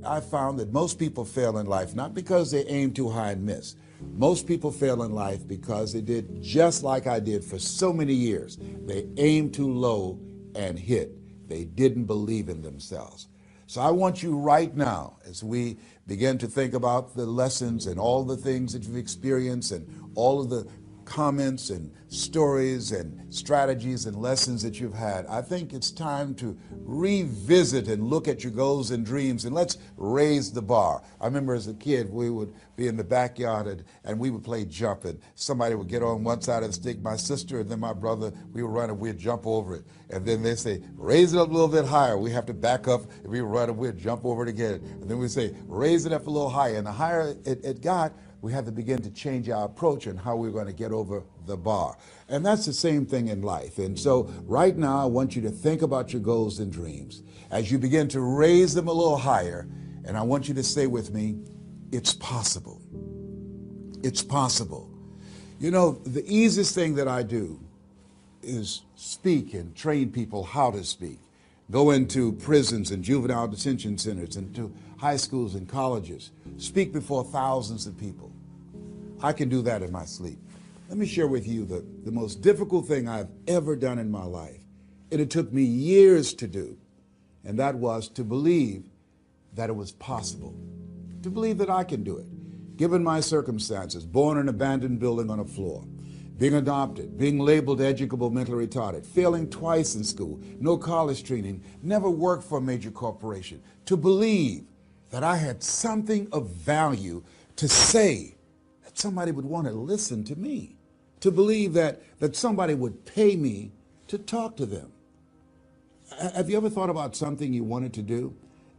I found that most people fail in life not because they aim too high and miss. Most people fail in life because they did just like I did for so many years. They aimed too low and hit. They didn't believe in themselves. So I want you right now, as we begin to think about the lessons and all the things that you've experienced and all of the comments and stories and strategies and lessons that you've had, I think it's time to revisit and look at your goals and dreams, and let's raise the bar. I remember as a kid, we would be in the backyard and we would play jump, and somebody would get on one side of the stick, my sister and then my brother, we would run and we'd jump over it. And then they say, raise it up a little bit higher. We have to back up, and we would run and we'd jump over it again. And then we'd say, raise it up a little higher. And the higher it got, we had to begin to change our approach and how we're going to get over the bar. And that's the same thing in life. And so right now, I want you to think about your goals and dreams as you begin to raise them a little higher. And I want you to say with me, it's possible. It's possible. You know, the easiest thing that I do is speak and train people how to speak. Go into prisons and juvenile detention centers and to high schools and colleges. Speak before thousands of people. I can do that in my sleep. Let me share with you the most difficult thing I've ever done in my life. And it took me years to do. And that was to believe that it was possible. To believe that I can do it. Given my circumstances, born in an abandoned building on a floor, being adopted, being labeled educable mentally retarded, failing twice in school, no college training, never worked for a major corporation, to believe that I had something of value to say, that somebody would want to listen to me, to believe that somebody would pay me to talk to them. Have you ever thought about something you wanted to do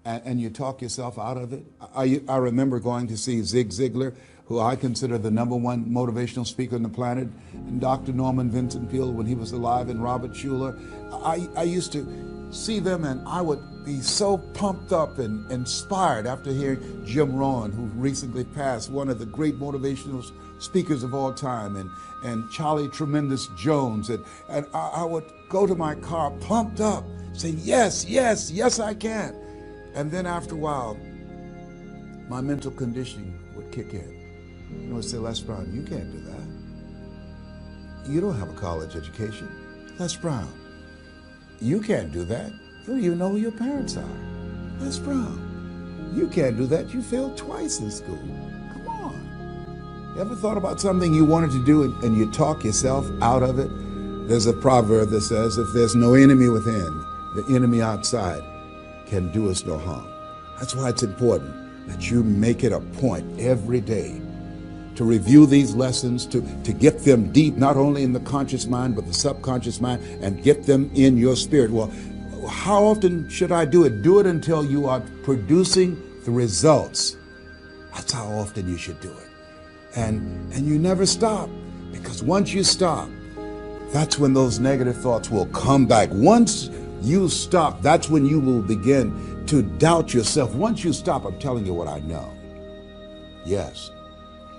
and you talk yourself out of it? I remember going to see Zig Ziglar, who I consider the #1 motivational speaker on the planet, and Dr. Norman Vincent Peale when he was alive, and Robert Schuller. I used to see them and I would be so pumped up and inspired after hearing Jim Rohn, who recently passed, one of the great motivational speakers of all time, and Charlie Tremendous Jones. And I would go to my car pumped up, saying, yes, yes, yes, I can. And then after a while, my mental conditioning would kick in. You would say, Les Brown, you can't do that. You don't have a college education. Les Brown, you can't do that. You don't even know who your parents are. Les Brown, you can't do that. You failed twice in school. Come on. You ever thought about something you wanted to do and you talk yourself out of it? There's a proverb that says, if there's no enemy within, the enemy outside can do us no harm. That's why it's important that you make it a point every day to review these lessons, to get them deep, not only in the conscious mind, but the subconscious mind, and get them in your spirit. Well, how often should I do it? Do it until you are producing the results. That's how often you should do it. And you never stop, because once you stop, that's when those negative thoughts will come back. Once you stop, that's when you will begin to doubt yourself. Once you stop, I'm telling you what I know. Yes.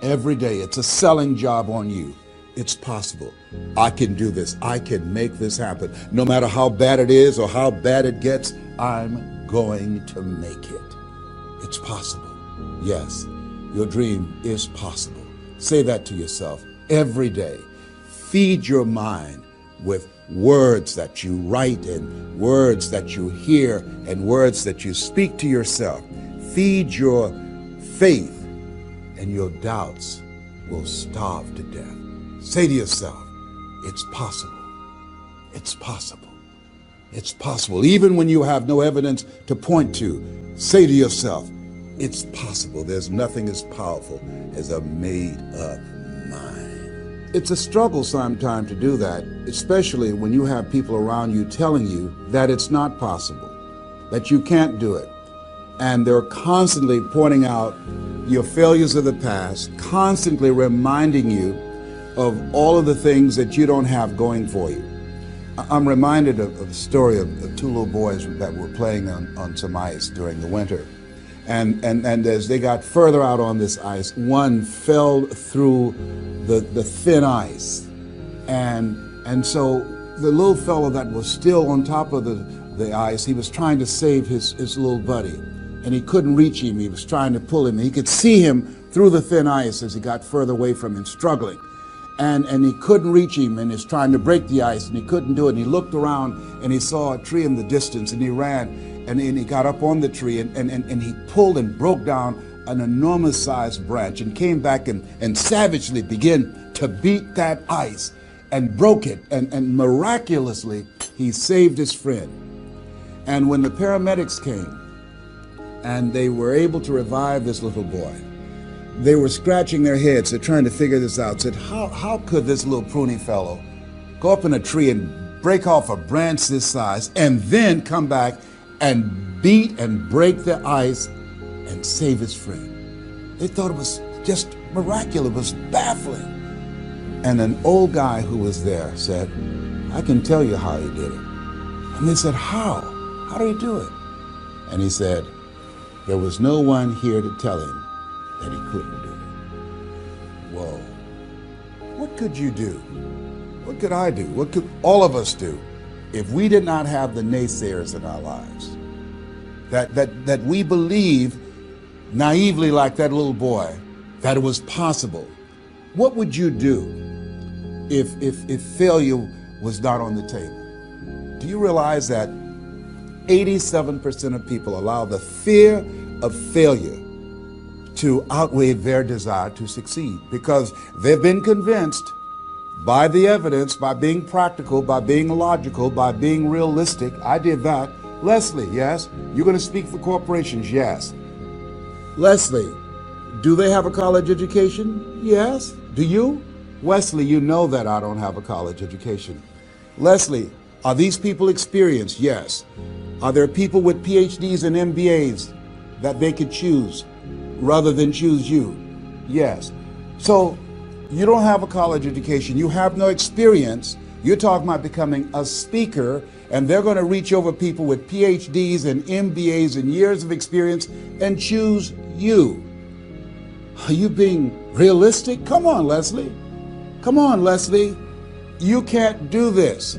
Every day, it's a selling job on you. It's possible. I can do this. I can make this happen. No matter how bad it is or how bad it gets, I'm going to make it. It's possible. Yes, your dream is possible. Say that to yourself every day. Feed your mind with words that you write and words that you hear and words that you speak to yourself. Feed your faith, and your doubts will starve to death. Say to yourself, it's possible. It's possible. It's possible. Even when you have no evidence to point to, say to yourself, it's possible. There's nothing as powerful as a made-up mind. It's a struggle sometimes to do that, especially when you have people around you telling you that it's not possible, that you can't do it. And they're constantly pointing out your failures of the past, constantly reminding you of all of the things that you don't have going for you. I'm reminded of a story of two little boys that were playing on some ice during the winter. And as they got further out on this ice, one fell through the thin ice. And so the little fellow that was still on top of the ice, he was trying to save his little buddy. and he couldn't reach him. He was trying to pull him. He could see him through the thin ice as he got further away from him, struggling. And he couldn't reach him, and he's trying to break the ice, and he couldn't do it. And he looked around, and he saw a tree in the distance, and he ran, and he got up on the tree, and he pulled and broke down an enormous sized branch and came back and savagely began to beat that ice and broke it. And miraculously, he saved his friend. And when the paramedics came and they were able to revive this little boy, they were scratching their heads. They're trying to figure this out. Said, how could this little pruny fellow go up in a tree and break off a branch this size and then come back and beat and break the ice and save his friend? They thought it was just miraculous. It was baffling. And an old guy who was there said, I can tell you how he did it. And they said, how? How did he do it? And he said, there was no one here to tell him that he couldn't do it. Whoa. What could you do? What could I do? What could all of us do if we did not have the naysayers in our lives? That we believe naively, like that little boy, that it was possible. What would you do if failure was not on the table? Do you realize that 87% of people allow the fear of failure to outweigh their desire to succeed, because they've been convinced by the evidence, by being practical, by being logical, by being realistic. I did that. Leslie, yes? You're going to speak for corporations? Yes. Leslie, do they have a college education? Yes. Do you? Wesley, you know that I don't have a college education. Leslie, are these people experienced? Yes. Are there people with PhDs and MBAs that they could choose rather than choose you? Yes. So you don't have a college education. You have no experience. You're talking about becoming a speaker, and they're going to reach over people with PhDs and MBAs and years of experience and choose you. Are you being realistic? Come on, Leslie. Come on, Leslie. You can't do this.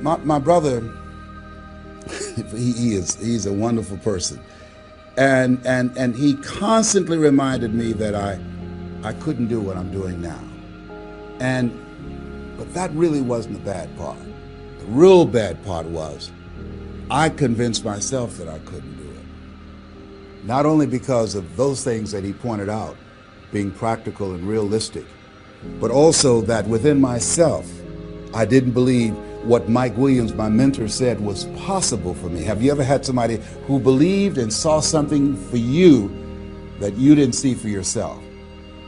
My brother, he's a wonderful person. And he constantly reminded me that I couldn't do what I'm doing now. But that really wasn't the bad part. The real bad part was I convinced myself that I couldn't do it. Not only because of those things that he pointed out, being practical and realistic, but also that within myself, I didn't believe what Mike Williams, my mentor, said was possible for me. Have you ever had somebody who believed and saw something for you that you didn't see for yourself?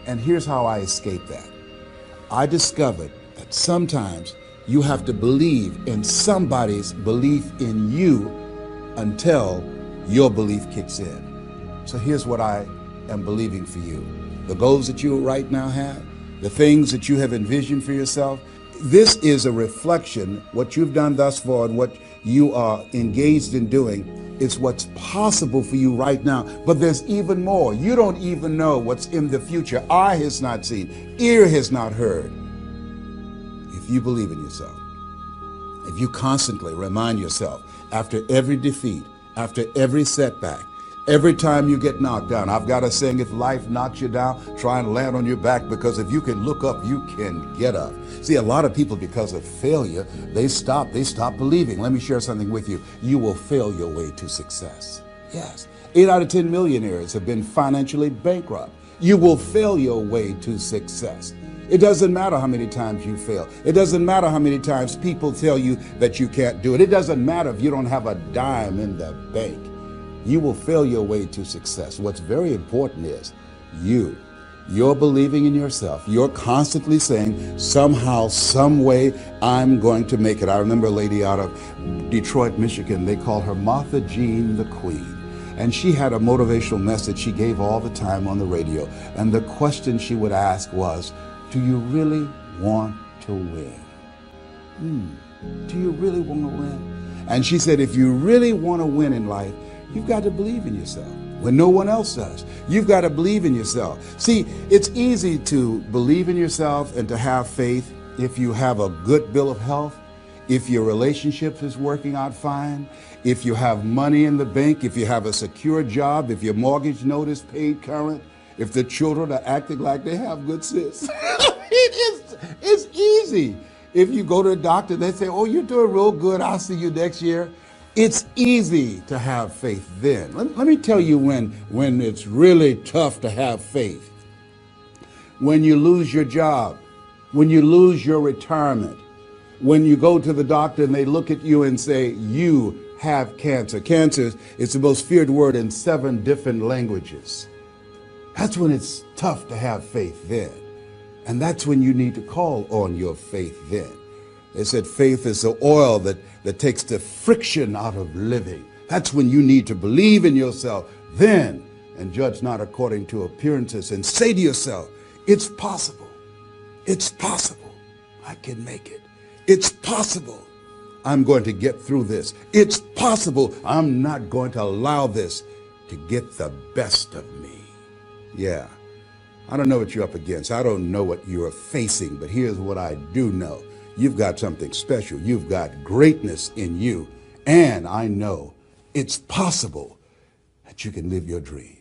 And here's how I escaped that. I discovered that sometimes you have to believe in somebody's belief in you until your belief kicks in. So here's what I am believing for you. The goals that you right now have, the things that you have envisioned for yourself, this is a reflection. What you've done thus far and what you are engaged in doing is what's possible for you right now. But there's even more. You don't even know what's in the future. Eye has not seen, ear has not heard. If you believe in yourself, if you constantly remind yourself after every defeat, after every setback, every time you get knocked down, I've got a saying, if life knocks you down, try and land on your back, because if you can look up, you can get up. See, a lot of people, because of failure, they stop believing. Let me share something with you. You will fail your way to success. Yes. 8 out of 10 millionaires have been financially bankrupt. You will fail your way to success. It doesn't matter how many times you fail. It doesn't matter how many times people tell you that you can't do it. It doesn't matter if you don't have a dime in the bank. You will fail your way to success. What's very important is you're believing in yourself. You're constantly saying, somehow, some way, I'm going to make it. I remember a lady out of Detroit, Michigan. They called her Martha Jean the Queen. And she had a motivational message she gave all the time on the radio. And the question she would ask was, do you really want to win? Do you really want to win? And she said, if you really want to win in life, you've got to believe in yourself when no one else does. You've got to believe in yourself. See, it's easy to believe in yourself and to have faith if you have a good bill of health, if your relationship is working out fine, if you have money in the bank, if you have a secure job, if your mortgage note is paid current, if the children are acting like they have good sense. It's easy. If you go to a doctor, they say, oh, you're doing real good, I'll see you next year. It's easy to have faith then. Let me tell you when it's really tough to have faith. When you lose your job, when you lose your retirement, when you go to the doctor and they look at you and say, you have cancer. Cancer is the most feared word in 7 different languages. That's when it's tough to have faith then. And that's when you need to call on your faith then. They said faith is the oil that takes the friction out of living. That's when you need to believe in yourself then and judge not according to appearances and say to yourself, it's possible. It's possible. I can make it. It's possible. I'm going to get through this. It's possible. I'm not going to allow this to get the best of me. Yeah. I don't know what you're up against. I don't know what you're facing, but here's what I do know. You've got something special. You've got greatness in you. And I know it's possible that you can live your dream.